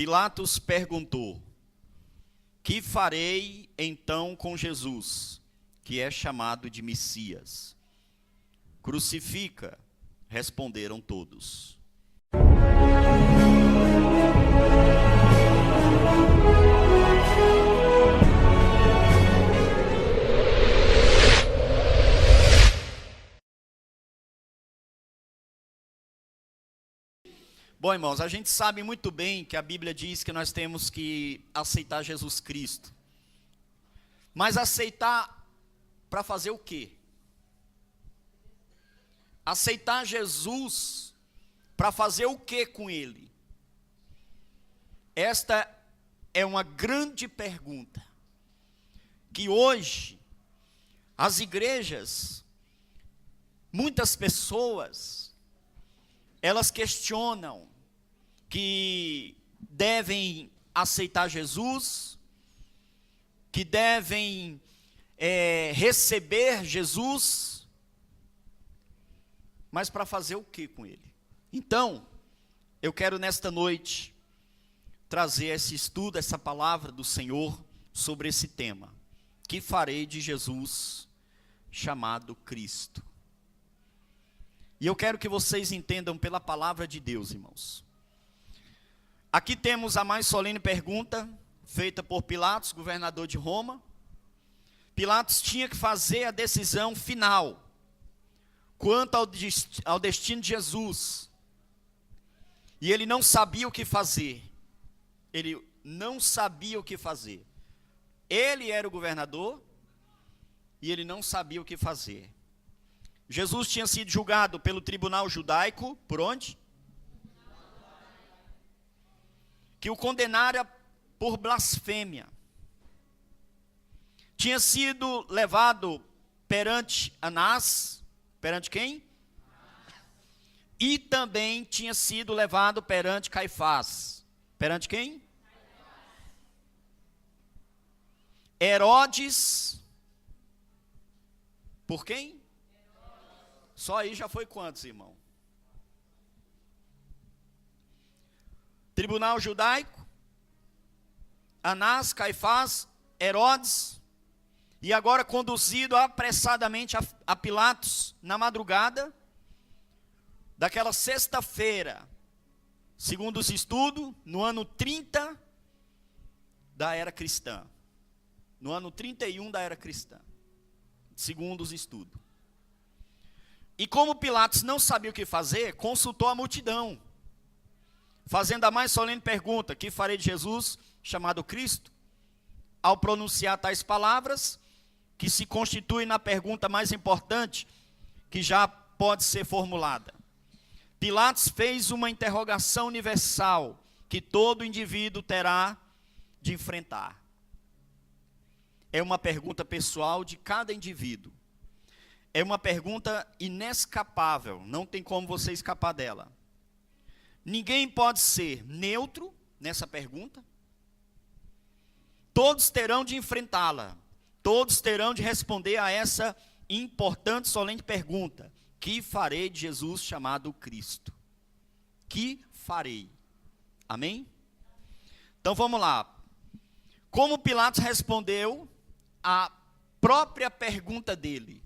Pilatos perguntou: que farei então com Jesus, que é chamado de Messias? Crucifica, responderam todos. Bom, irmãos, a gente sabe muito bem que a Bíblia diz que nós temos que aceitar Jesus Cristo. Mas aceitar para fazer o quê? Aceitar Jesus para fazer o quê com Ele? Esta é uma grande pergunta, que hoje as igrejas, muitas pessoas, elas questionam que devem aceitar Jesus, que devem receber Jesus, mas para fazer o que com Ele? Então, eu quero nesta noite trazer esse estudo, essa palavra do Senhor sobre esse tema. Que farei de Jesus chamado Cristo? E eu quero que vocês entendam pela palavra de Deus, irmãos. Aqui temos a mais solene pergunta feita por Pilatos, governador de Roma. Pilatos tinha que fazer a decisão final quanto ao destino de Jesus. E ele não sabia o que fazer. Ele não sabia o que fazer. Ele era o governador e ele não sabia o que fazer. Jesus tinha sido julgado pelo tribunal judaico, por onde? Que o condenara por blasfêmia. Tinha sido levado perante Anás, perante quem? E também tinha sido levado perante Caifás. Perante quem? Herodes. Por quem? Só aí já foi quantos, irmão? Tribunal judaico, Anás, Caifás, Herodes, e agora conduzido apressadamente a Pilatos na madrugada daquela sexta-feira, segundo os estudos, no ano 30 da era cristã, no ano 31 da era cristã, segundo os estudos. E como Pilatos não sabia o que fazer, consultou a multidão, fazendo a mais solene pergunta: que farei de Jesus, chamado Cristo? Ao pronunciar tais palavras, que se constituem na pergunta mais importante que já pode ser formulada, Pilatos fez uma interrogação universal que todo indivíduo terá de enfrentar. É uma pergunta pessoal de cada indivíduo. É uma pergunta inescapável, não tem como você escapar dela. Ninguém pode ser neutro nessa pergunta. Todos terão de enfrentá-la. Todos terão de responder a essa importante, solene pergunta: que farei de Jesus chamado Cristo? Que farei? Amém? Então vamos lá. Como Pilatos respondeu à própria pergunta dele?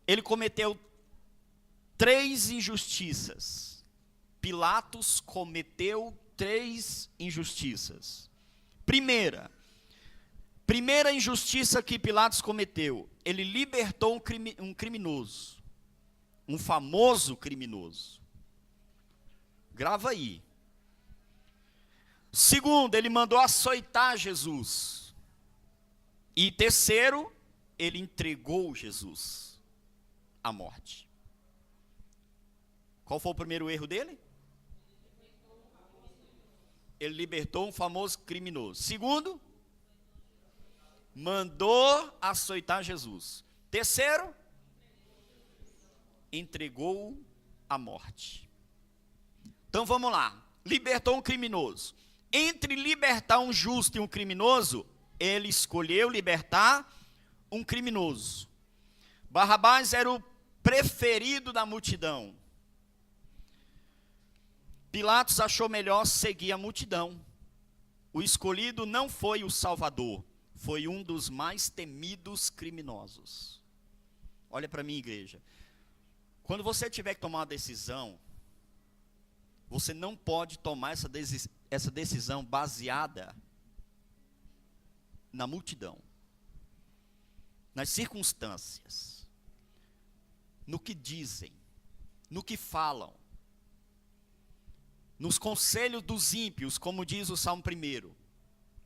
Ele cometeu 3 injustiças. Pilatos cometeu 3 injustiças. Primeira injustiça que Pilatos cometeu: ele libertou um criminoso, um famoso criminoso. Grava aí. Segundo, ele mandou açoitar Jesus. E terceiro, ele entregou Jesus à morte. Qual foi o primeiro erro dele? Ele libertou um famoso criminoso. Segundo, mandou açoitar Jesus. Terceiro, entregou à morte. Então vamos lá. Libertou um criminoso. Entre libertar um justo e um criminoso, ele escolheu libertar um criminoso. Barrabás era o preferido da multidão. Pilatos achou melhor seguir a multidão. O escolhido não foi o Salvador, foi um dos mais temidos criminosos. Olha para mim, igreja. Quando você tiver que tomar uma decisão, você não pode tomar essa decisão baseada na multidão, nas circunstâncias, no que dizem, no que falam, nos conselhos dos ímpios, como diz o Salmo 1.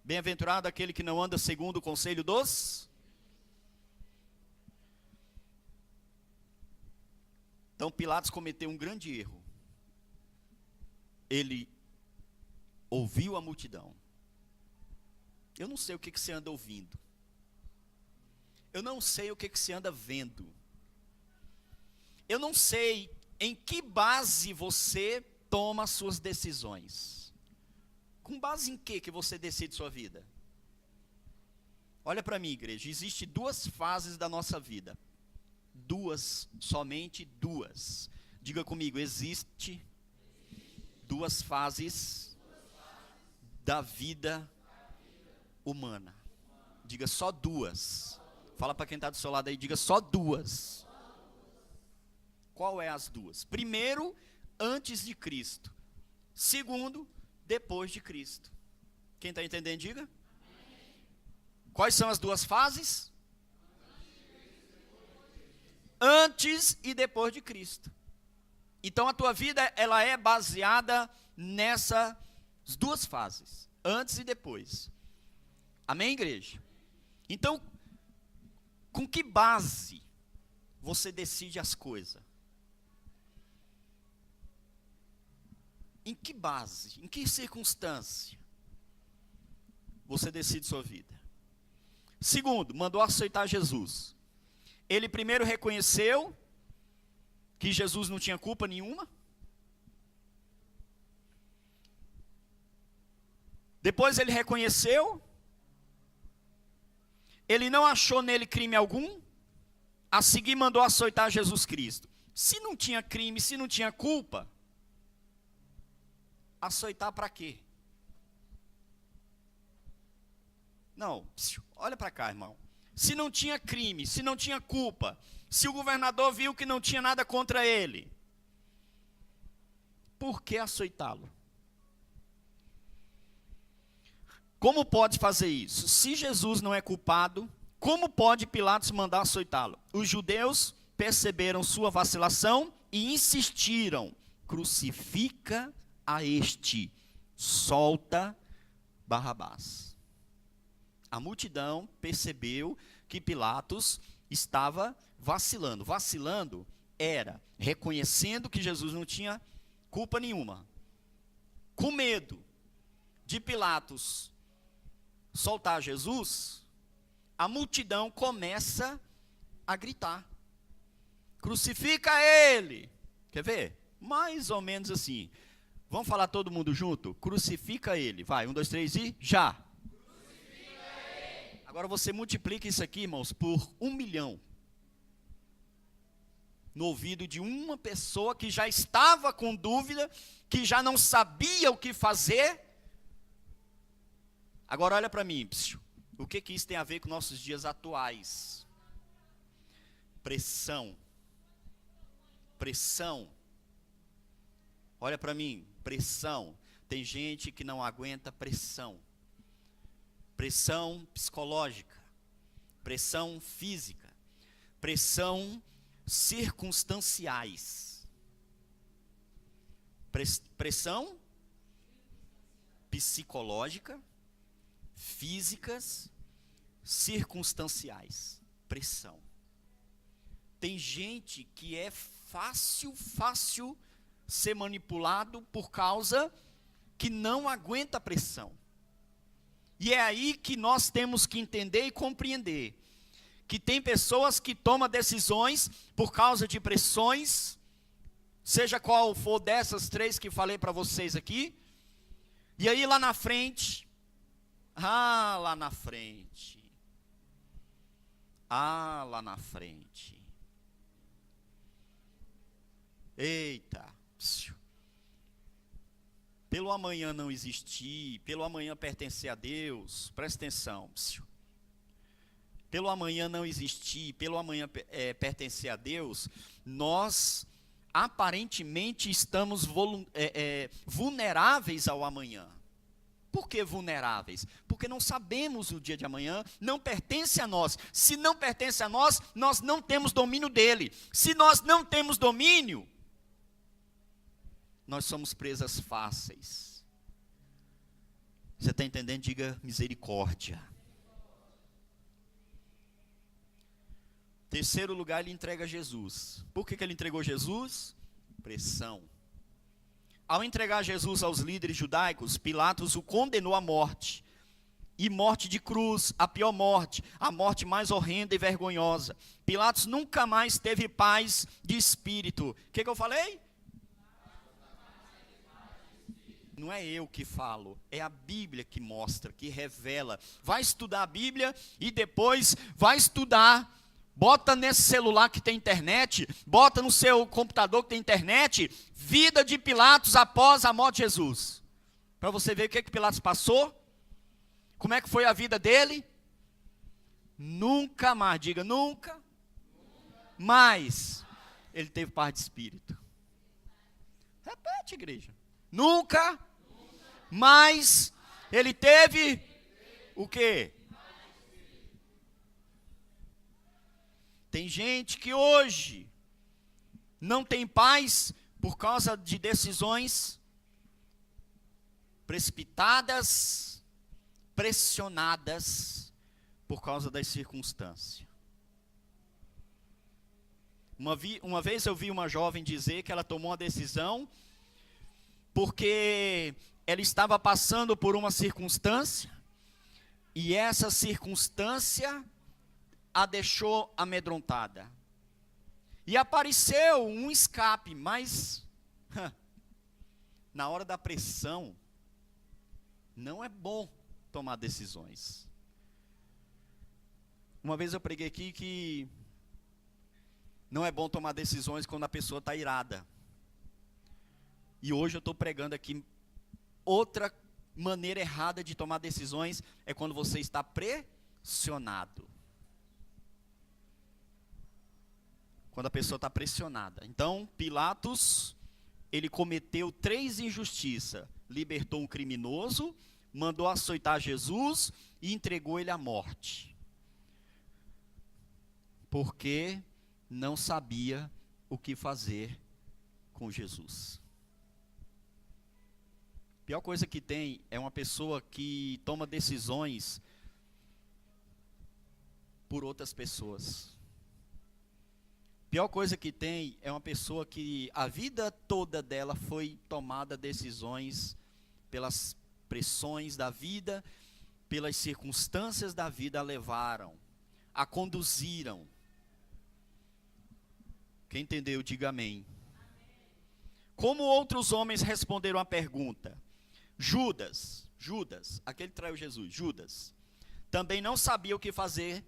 Bem-aventurado aquele que não anda segundo o conselho dos... Então Pilatos cometeu um grande erro. Ele ouviu a multidão. Eu não sei o que você anda ouvindo. Eu não sei o que você anda vendo. Eu não sei em que base você toma suas decisões. Com base em que você decide sua vida? Olha para mim, igreja. Existem 2 fases da nossa vida. 2, somente 2. Diga comigo, existe 2 fases da vida humana. Diga só 2. Fala para quem está do seu lado aí, diga só 2. Qual é as 2? Primeiro, antes de Cristo. Segundo, depois de Cristo. Quem está entendendo, diga. Quais são as 2 fases? Antes e depois de Cristo. Então a tua vida, ela é baseada nessas 2 fases. Antes e depois. Amém, igreja? Então, com que base você decide as coisas? Em que base, em que circunstância você decide sua vida? Segundo, mandou aceitar Jesus. Ele primeiro reconheceu que Jesus não tinha culpa nenhuma. Depois ele reconheceu. Ele não achou nele crime algum. A seguir mandou açoitar Jesus Cristo. Se não tinha crime, se não tinha culpa, açoitar para quê? Não, olha para cá, irmão. Se não tinha crime, se não tinha culpa, se o governador viu que não tinha nada contra ele, por que açoitá-lo? Como pode fazer isso? Se Jesus não é culpado, como pode Pilatos mandar açoitá-lo? Os judeus perceberam sua vacilação e insistiram: crucifica a este, solta Barrabás. A multidão percebeu que Pilatos estava vacilando. Vacilando era reconhecendo que Jesus não tinha culpa nenhuma. Com medo de Pilatos soltar Jesus, a multidão começa a gritar: crucifica ele! Quer ver? Mais ou menos assim. Vamos falar todo mundo junto? Crucifica ele. Vai, 1, 2, 3 e já! Agora você multiplica isso aqui, irmãos, por 1 milhão. No ouvido de uma pessoa que já estava com dúvida, que já não sabia o que fazer. Agora olha para mim, o que isso tem a ver com nossos dias atuais? Pressão. Pressão. Olha para mim, pressão. Tem gente que não aguenta pressão. Pressão psicológica, pressão física, pressão circunstanciais. Pressão psicológica, físicas, circunstanciais. Pressão. Tem gente que é fácil ser manipulado por causa que não aguenta pressão. E é aí que nós temos que entender e compreender que tem pessoas que tomam decisões por causa de pressões, seja qual for dessas 3 que falei para vocês aqui, e aí lá na frente, lá na frente, eita, pelo amanhã não existir, pelo amanhã pertencer a Deus, presta atenção, pelo amanhã não existir, pelo amanhã pertencer a Deus, nós aparentemente estamos vulneráveis ao amanhã. Por que vulneráveis? Porque não sabemos o dia de amanhã, não pertence a nós. Se não pertence a nós, nós não temos domínio dele. Se nós não temos domínio, nós somos presas fáceis. Você está entendendo? Diga misericórdia. Terceiro lugar, ele entrega Jesus. Por que ele entregou Jesus? Pressão. Ao entregar Jesus aos líderes judaicos, Pilatos o condenou à morte. E morte de cruz, a pior morte, a morte mais horrenda e vergonhosa. Pilatos nunca mais teve paz de espírito. O que eu falei? Não é eu que falo, é a Bíblia que mostra, que revela. Vai estudar a Bíblia e depois vai estudar. Bota nesse celular que tem internet, bota no seu computador que tem internet, vida de Pilatos após a morte de Jesus. Para você ver o que Pilatos passou, como é que foi a vida dele. Nunca mais, diga nunca mais ele teve paz de espírito. Repete, igreja. Nunca mais ele teve o quê? Tem gente que hoje não tem paz por causa de decisões precipitadas, pressionadas por causa das circunstâncias. Uma vez eu vi uma jovem dizer que ela tomou uma decisão porque ela estava passando por uma circunstância e essa circunstância a deixou amedrontada. E apareceu um escape, mas na hora da pressão, não é bom tomar decisões. Uma vez eu preguei aqui que não é bom tomar decisões quando a pessoa está irada. E hoje eu estou pregando aqui outra maneira errada de tomar decisões, é quando você está pressionado. Quando a pessoa está pressionada. Então, Pilatos, ele cometeu 3 injustiças. Libertou um criminoso, mandou açoitar Jesus e entregou ele à morte. Porque não sabia o que fazer com Jesus. A pior coisa que tem é uma pessoa que toma decisões por outras pessoas. Pior coisa que tem é uma pessoa que a vida toda dela foi tomada decisões pelas pressões da vida, pelas circunstâncias da vida a levaram, a conduziram. Quem entendeu, diga amém. Como outros homens responderam à pergunta? Judas, aquele que traiu Jesus, Judas, também não sabia o que fazer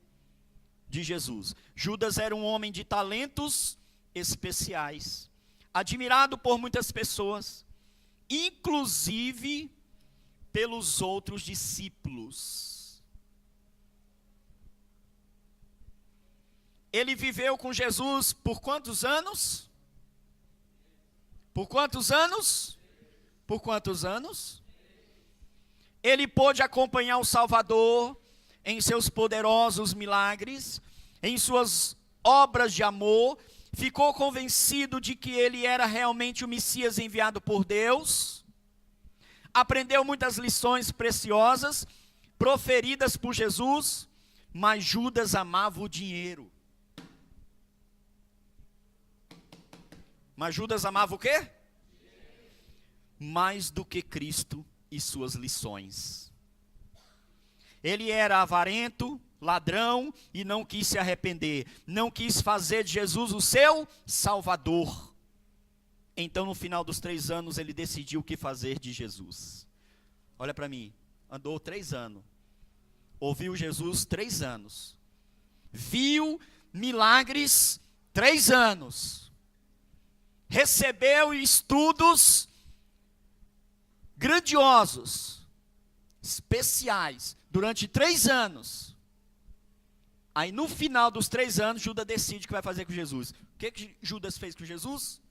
de Jesus. Judas era um homem de talentos especiais, admirado por muitas pessoas, inclusive pelos outros discípulos. Ele viveu com Jesus por quantos anos? Por quantos anos? Por quantos anos? Ele pôde acompanhar o Salvador em seus poderosos milagres, em suas obras de amor, ficou convencido de que ele era realmente o Messias enviado por Deus, aprendeu muitas lições preciosas, proferidas por Jesus, mas Judas amava o dinheiro. Mas Judas amava o quê? Mais do que Cristo e suas lições. Ele era avarento, ladrão e não quis se arrepender. Não quis fazer de Jesus o seu Salvador. Então, no final dos 3 anos, ele decidiu o que fazer de Jesus. Olha para mim, andou 3 anos. Ouviu Jesus 3 anos. Viu milagres 3 anos. Recebeu estudos grandiosos, especiais, durante 3 anos. Aí no final dos 3 anos, Judas decide o que vai fazer com Jesus. O que Judas fez com Jesus?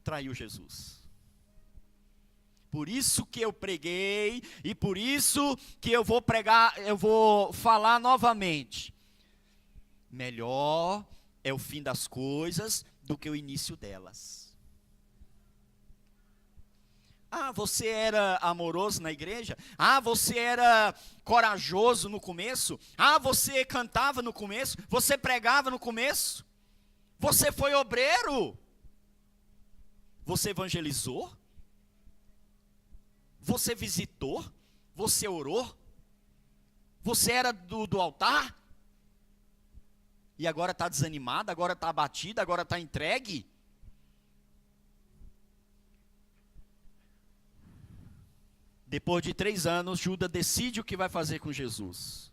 Traiu Jesus. Por isso que eu preguei, e por isso que eu vou pregar, eu vou falar novamente. Melhor é o fim das coisas do que o início delas. Ah, você era amoroso na igreja? Ah, você era corajoso no começo? Ah, você cantava no começo? Você pregava no começo? Você foi obreiro? Você evangelizou? Você visitou? Você orou? Você era do altar? E agora está desanimado, agora está abatido, agora está entregue? Depois de 3 anos, Judas decide o que vai fazer com Jesus.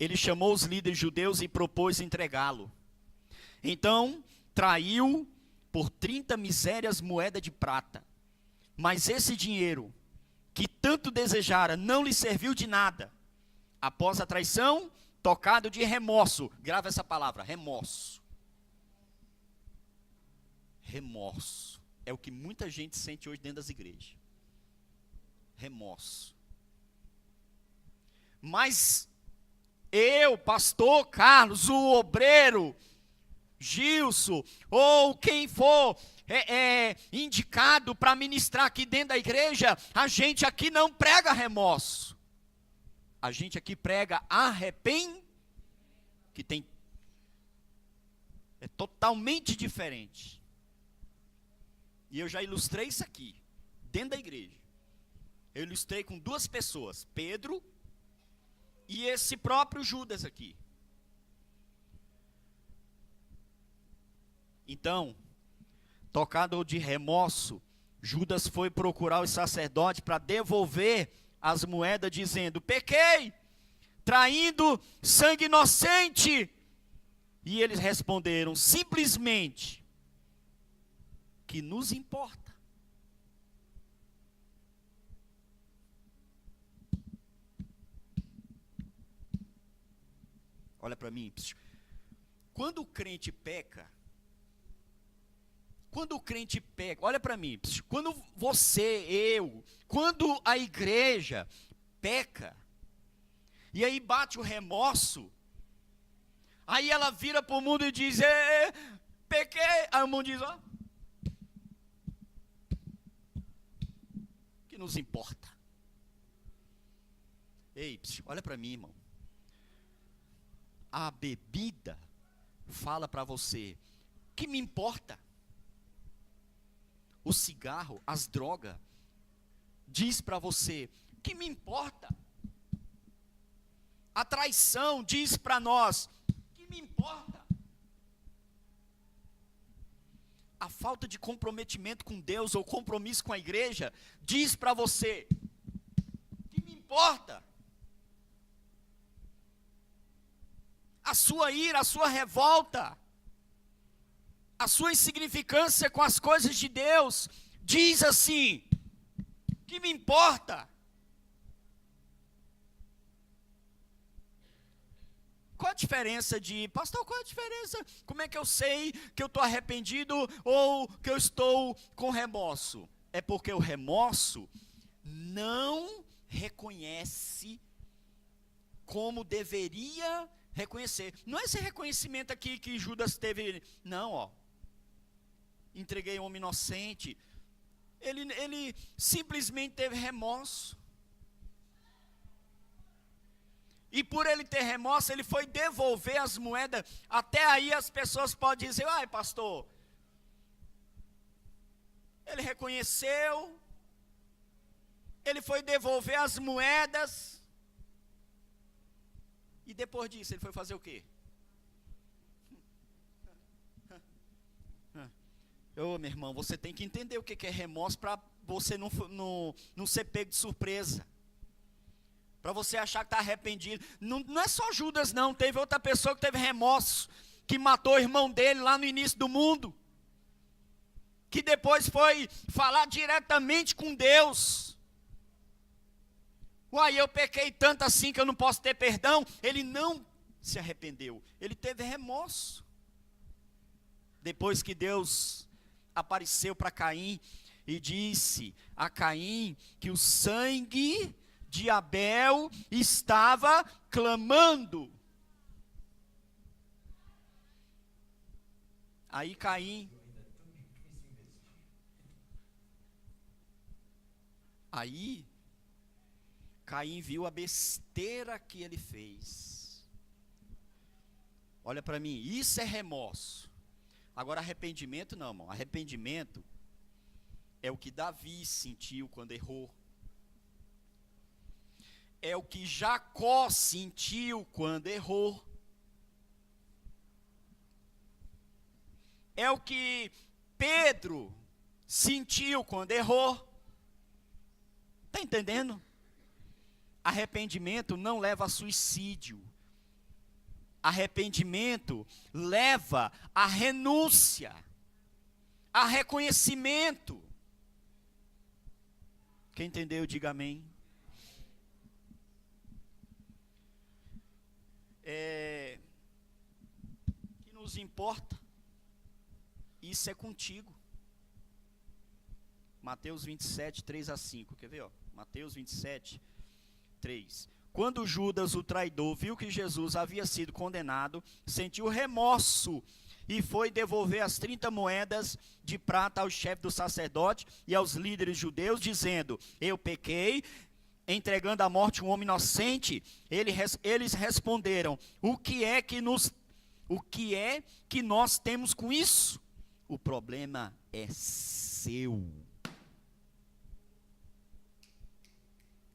Ele chamou os líderes judeus e propôs entregá-lo. Então, traiu por 30 misérias moedas de prata. Mas esse dinheiro, que tanto desejara, não lhe serviu de nada. Após a traição, tocado de remorso. Grava essa palavra, remorso. Remorso. É o que muita gente sente hoje dentro das igrejas. Remorso. Mas eu, pastor Carlos, o obreiro, Gilson, ou quem for indicado para ministrar aqui dentro da igreja, a gente aqui não prega remorso. A gente aqui prega arrependimento, que é totalmente diferente. E eu já ilustrei isso aqui, dentro da igreja. Eu ilustrei com 2 pessoas, Pedro e esse próprio Judas aqui. Então, tocado de remorso, Judas foi procurar os sacerdotes para devolver as moedas, dizendo: pequei, traindo sangue inocente. E eles responderam simplesmente: que nos importa? Olha para mim. Quando o crente peca, olha para mim, quando quando a igreja peca, e aí bate o remorso, aí ela vira para o mundo e diz: pequei. Aí o mundo diz: ó, que nos importa? Ei, olha para mim, irmão. A bebida fala para você: que me importa? O cigarro, as drogas, diz para você: que me importa? A traição diz para nós: que me importa? A falta de comprometimento com Deus ou compromisso com a igreja diz para você: que me importa? A sua ira, a sua revolta, a sua insignificância com as coisas de Deus, diz assim: que me importa? Qual a diferença pastor, qual a diferença? Como é que eu sei que eu estou arrependido ou que eu estou com remorso? É porque o remorso não reconhece como deveria reconhecer. Não é esse reconhecimento aqui que Judas teve, não, ó. Entreguei um homem inocente. Ele simplesmente teve remorso. E por ele ter remorso, ele foi devolver as moedas. Até aí as pessoas podem dizer: ai, pastor, ele reconheceu, ele foi devolver as moedas. E depois disso, ele foi fazer o quê? Meu irmão, você tem que entender o que é remorso para você não ser pego de surpresa. Para você achar que está arrependido. Não é só Judas, não. Teve outra pessoa que teve remorso, que matou o irmão dele lá no início do mundo. que depois foi falar diretamente com Deus. Uai, eu pequei tanto assim que eu não posso ter perdão. Ele não se arrependeu, ele teve remorso. Depois que Deus apareceu para Caim e disse a Caim que o sangue de Abel estava clamando. Aí Caim viu a besteira que ele fez. Olha para mim, isso é remorso. Agora arrependimento não, irmão. Arrependimento é o que Davi sentiu quando errou. É o que Jacó sentiu quando errou. É o que Pedro sentiu quando errou. Está entendendo? Arrependimento não leva a suicídio. Arrependimento leva a renúncia, a reconhecimento. Quem entendeu, diga amém. Que nos importa? Isso é contigo. Mateus 27, 3 a 5. Quer ver? Ó? Mateus 27, 3. Quando Judas, o traidor, viu que Jesus havia sido condenado, sentiu remorso e foi devolver as 30 moedas de prata ao chefe do sacerdote e aos líderes judeus, dizendo: eu pequei, entregando à morte um homem inocente. Eles responderam: o que é que nós temos com isso? O problema é seu.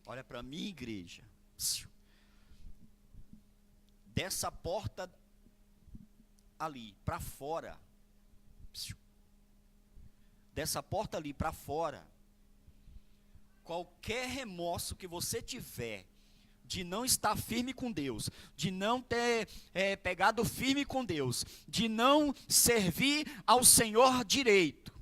Olha para mim, igreja. Dessa porta ali para fora, dessa porta ali para fora, qualquer remorso que você tiver de não estar firme com Deus, de não ter pegado firme com Deus, de não servir ao Senhor direito,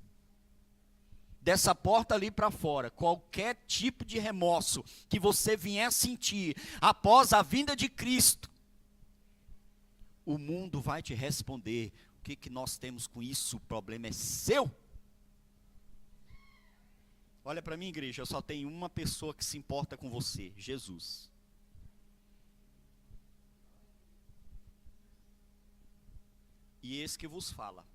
dessa porta ali para fora, qualquer tipo de remorso que você vier sentir após a vinda de Cristo, o mundo vai te responder: o que nós temos com isso? O problema é seu. Olha para mim, igreja, eu só tenho uma pessoa que se importa com você: Jesus. E esse que vos fala.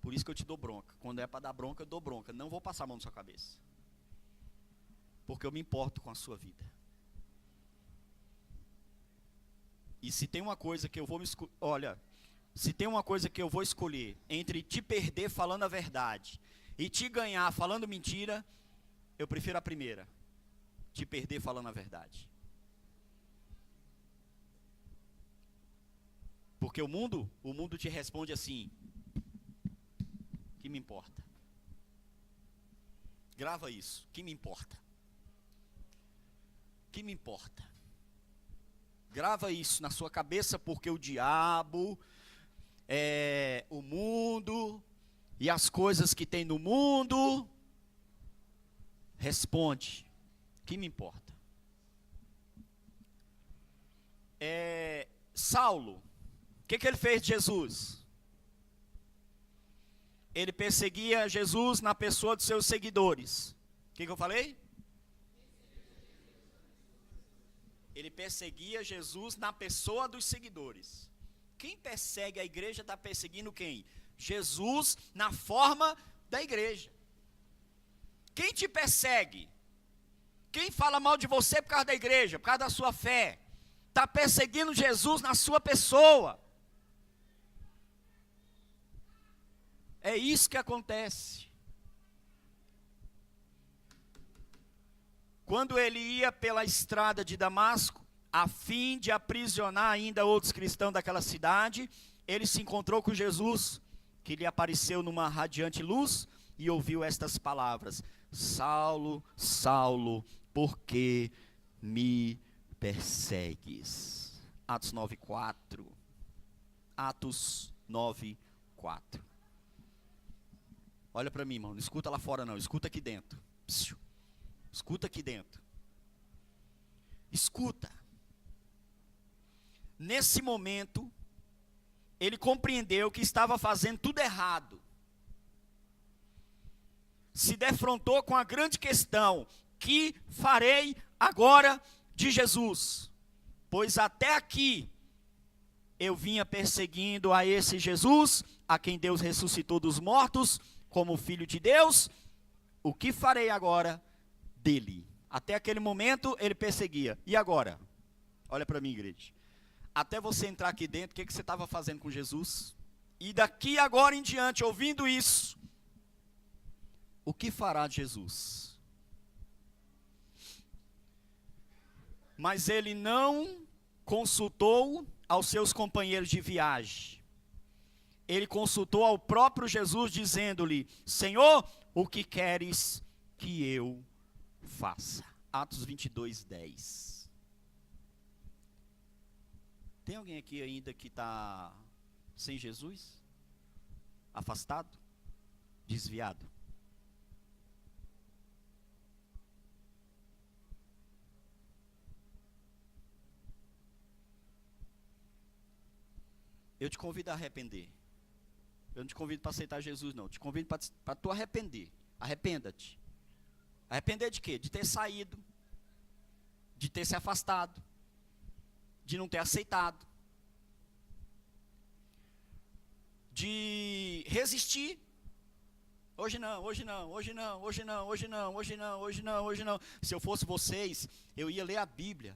Por isso que eu te dou bronca. Quando é para dar bronca, eu dou bronca. Não vou passar a mão na sua cabeça. Porque eu me importo com a sua vida. E se tem uma coisa que eu vou se tem uma coisa que eu vou escolher entre te perder falando a verdade e te ganhar falando mentira, eu prefiro a primeira. Te perder falando a verdade. Porque o mundo te responde assim: que me importa? Grava isso, que me importa? Que me importa? Grava isso na sua cabeça, porque o diabo, o mundo e as coisas que tem no mundo responde: que me importa? Saulo, o que ele fez de Jesus? Ele perseguia Jesus na pessoa dos seus seguidores. O que eu falei? Ele perseguia Jesus na pessoa dos seguidores. Quem persegue a igreja está perseguindo quem? Jesus na forma da igreja. Quem te persegue? Quem fala mal de você por causa da igreja, por causa da sua fé, está perseguindo Jesus na sua pessoa. É isso que acontece. Quando ele ia pela estrada de Damasco, a fim de aprisionar ainda outros cristãos daquela cidade, ele se encontrou com Jesus, que lhe apareceu numa radiante luz, e ouviu estas palavras: Saulo, Saulo, por que me persegues? Atos 9:4. Atos 9:4. Olha para mim, irmão, não escuta lá fora não, escuta aqui dentro. Psiu. Escuta aqui dentro. Escuta. Nesse momento, ele compreendeu que estava fazendo tudo errado. Se defrontou com a grande questão: que farei agora de Jesus? Pois até aqui eu vinha perseguindo a esse Jesus, a quem Deus ressuscitou dos mortos, como Filho de Deus. O que farei agora dele? Até aquele momento ele perseguia. E agora? Olha para mim, igreja. Até você entrar aqui dentro, o que você estava fazendo com Jesus? E daqui agora em diante, ouvindo isso, o que fará de Jesus? Mas ele não consultou aos seus companheiros de viagem. Ele consultou ao próprio Jesus, dizendo-lhe: Senhor, o que queres que eu faça? Atos 22, 10. Tem alguém aqui ainda que está sem Jesus? Afastado? Desviado? Eu te convido a arrepender. Eu não te convido para aceitar Jesus, não. Eu te convido para tu arrepender. Arrependa-te. Arrepender de quê? De ter saído, de ter se afastado, de não ter aceitado, de resistir. Hoje não, hoje não, hoje não, hoje não, hoje não, hoje não, hoje não, hoje não. Se eu fosse vocês, eu ia ler a Bíblia,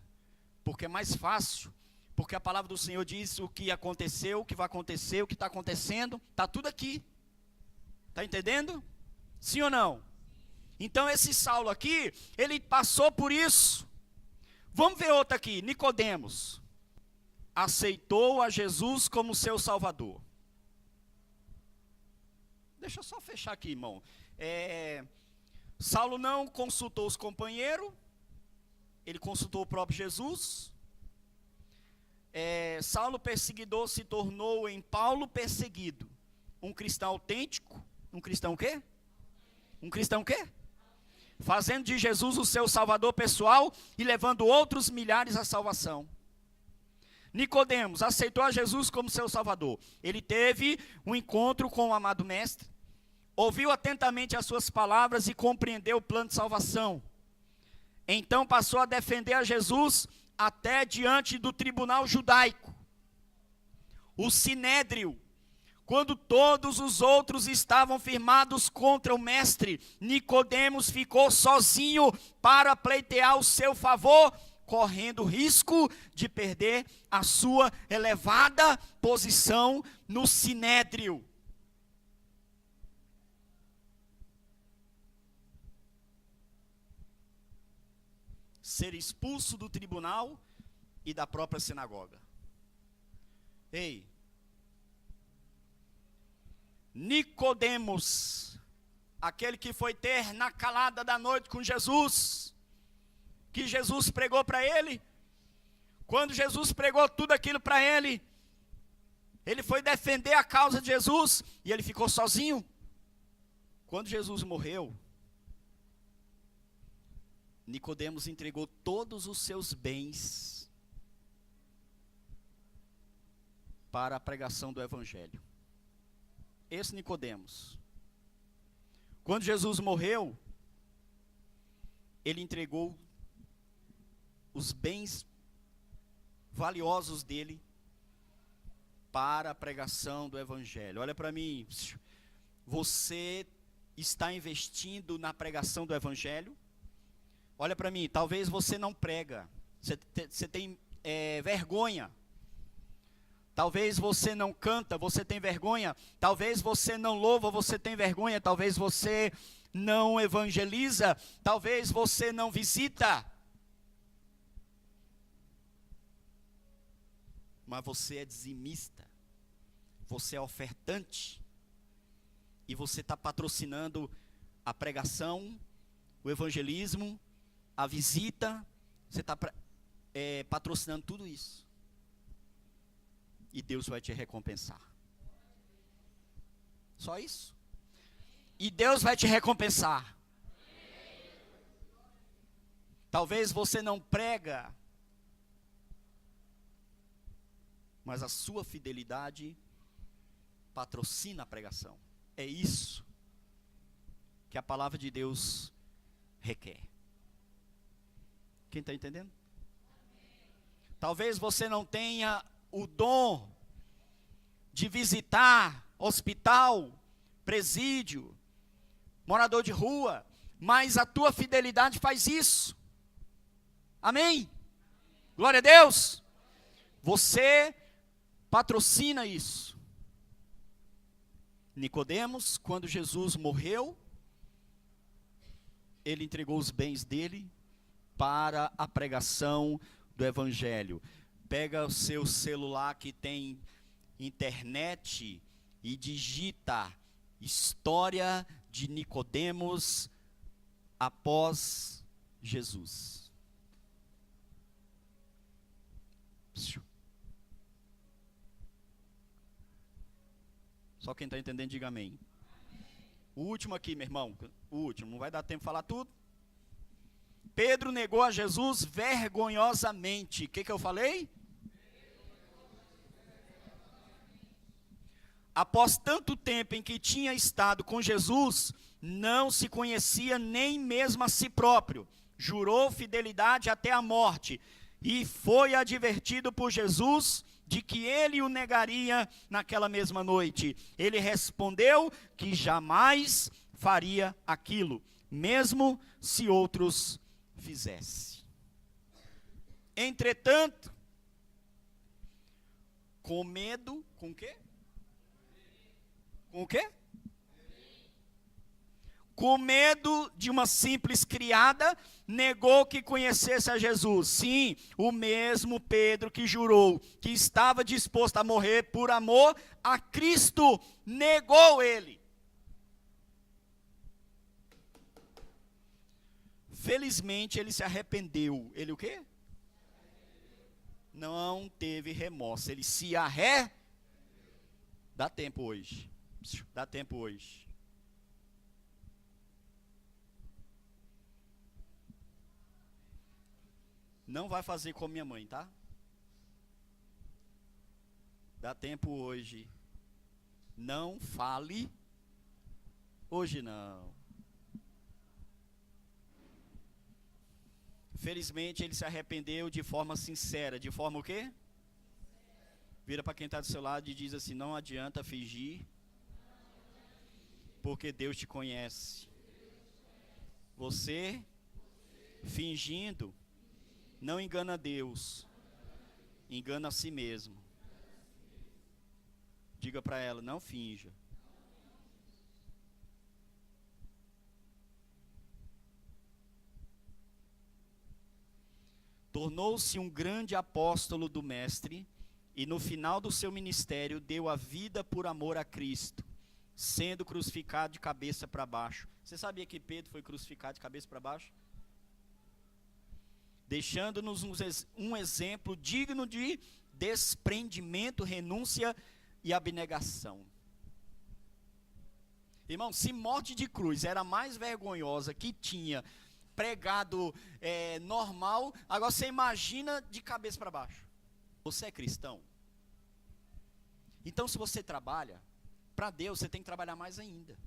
porque é mais fácil. Porque a palavra do Senhor diz o que aconteceu, o que vai acontecer, o que está acontecendo. Está tudo aqui. Está entendendo? Sim ou não? Então esse Saulo aqui, ele passou por isso. Vamos ver outra aqui. Nicodemos aceitou a Jesus como seu Salvador. Deixa eu só fechar aqui, irmão. Saulo não consultou os companheiros. Ele consultou o próprio Jesus. Saulo perseguidor se tornou em Paulo perseguido. Um cristão autêntico. Um cristão o quê? Um cristão o quê? Fazendo de Jesus o seu salvador pessoal e levando outros milhares à salvação. Nicodemos aceitou a Jesus como seu salvador. Ele teve um encontro com o amado mestre, ouviu atentamente as suas palavras e compreendeu o plano de salvação. Então passou a defender a Jesus até diante do tribunal judaico, o sinédrio. Quando todos os outros estavam firmados contra o mestre, Nicodemos ficou sozinho para pleitear o seu favor, correndo risco de perder a sua elevada posição no sinédrio. Ser expulso do tribunal e da própria sinagoga. Ei, Nicodemos, aquele que foi ter na calada da noite com Jesus, que Jesus pregou para ele, quando Jesus pregou tudo aquilo para ele, ele foi defender a causa de Jesus e ele ficou sozinho. Quando Jesus morreu, Nicodemos entregou todos os seus bens para a pregação do evangelho. Esse Nicodemos, quando Jesus morreu, ele entregou os bens valiosos dele para a pregação do evangelho. Olha para mim, você está investindo na pregação do evangelho? Olha para mim, talvez você não prega, você tem vergonha. Talvez você não canta, você tem vergonha. Talvez você não louva, você tem vergonha. Talvez você não evangeliza. Talvez você não visita. Mas você é dizimista. Você é ofertante. E você está patrocinando a pregação, o evangelismo, a visita. Você está patrocinando tudo isso. E Deus vai te recompensar. Só isso. E Deus vai te recompensar. Talvez você não prega, mas a sua fidelidade patrocina a pregação. É isso que a palavra de Deus requer. Quem está entendendo? Talvez você não tenha o dom de visitar hospital, presídio, morador de rua, mas a tua fidelidade faz isso. Amém? Glória a Deus. Você patrocina isso. Nicodemos, quando Jesus morreu, ele entregou os bens dele para a pregação do evangelho. Pega o seu celular que tem internet e digita história de Nicodemos após Jesus. Só quem está entendendo, diga amém. O último aqui, meu irmão. O último, não vai dar tempo de falar tudo. Pedro negou a Jesus vergonhosamente. O que eu falei? Após tanto tempo em que tinha estado com Jesus, não se conhecia nem mesmo a si próprio. Jurou fidelidade até a morte. E foi advertido por Jesus de que ele o negaria naquela mesma noite. Ele respondeu que jamais faria aquilo, mesmo se outros fizessem. Entretanto, com medo, com o quê? Com o quê? Com medo de uma simples criada, negou que conhecesse a Jesus. Sim, o mesmo Pedro que jurou que estava disposto a morrer por amor a Cristo, negou ele. Felizmente ele se arrependeu. Ele o quê? Não teve remorso. Ele se arrependeu. Dá tempo hoje. Dá tempo hoje. Não vai fazer como minha mãe, tá? Dá tempo hoje. Não fale. Hoje não. Felizmente ele se arrependeu de forma sincera. De forma o quê? Vira para quem está do seu lado e diz assim: não adianta fingir, porque Deus te conhece. Você, fingindo, não engana Deus, engana a si mesmo. Diga para ela: não finja. Tornou-se um grande apóstolo do Mestre e no final do seu ministério deu a vida por amor a Cristo, sendo crucificado de cabeça para baixo. Você sabia que Pedro foi crucificado de cabeça para baixo? Deixando-nos um exemplo digno de desprendimento, renúncia e abnegação. Irmão, se morte de cruz era a mais vergonhosa que tinha pregado normal, agora você imagina de cabeça para baixo. Você é cristão? Então se você trabalha para Deus, você tem que trabalhar mais ainda.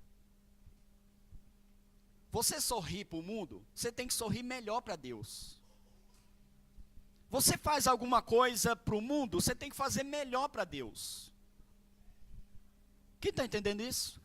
Você sorri para o mundo, você tem que sorrir melhor para Deus. Você faz alguma coisa para o mundo, você tem que fazer melhor para Deus. Quem está entendendo isso?